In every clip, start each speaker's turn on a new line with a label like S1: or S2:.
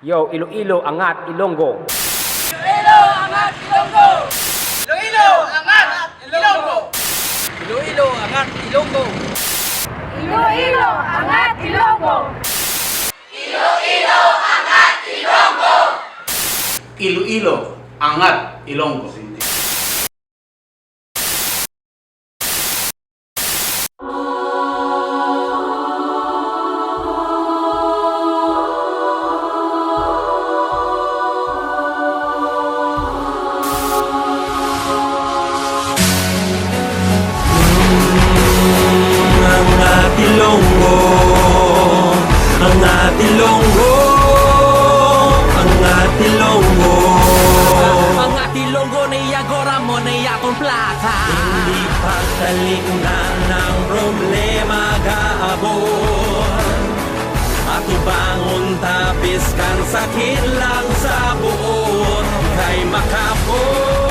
S1: Yo, Iloilo, Angat, Ilonggo.
S2: Iloilo, Angat, Ilonggo! Iloilo, Angat, Ilonggo! Iloilo, Angat, Ilonggo!
S3: Iloilo, Angat, Ilonggo!
S2: Iloilo, Angat, Ilonggo!
S4: Iloilo, Angat, Ilonggo.
S5: Angat Ilonggo, Angat Ilonggo, Angat Ilonggo.
S6: Angat Ilonggo niya gora mo niya kong plaka.
S5: Hindi pagtalingnan ng problema gaabot. At ubangon tapis kan sakit lang sa buot kay makapoy.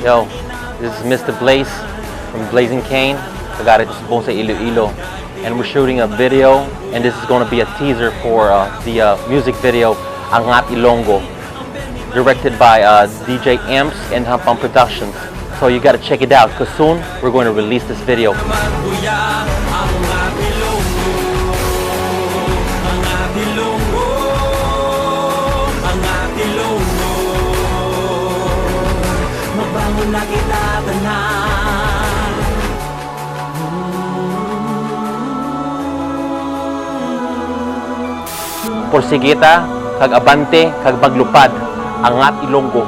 S7: Yo, this is Mr. Blaze from Blazing Cane. Kagara just buong sa Iloilo. And we're shooting a video, and this is going to be a teaser for the music video Angat Ilonggo, directed by DJ Amps and Hampang Productions. So you gotta check it out, because soon we're going to release this video.
S5: Magbuya, Angat Ilonggo, Angat Ilonggo, Angat Ilonggo. Magbangon na kita tanan.
S7: Porsigita, kag abante, kag maglupad, Angat Ilonggo.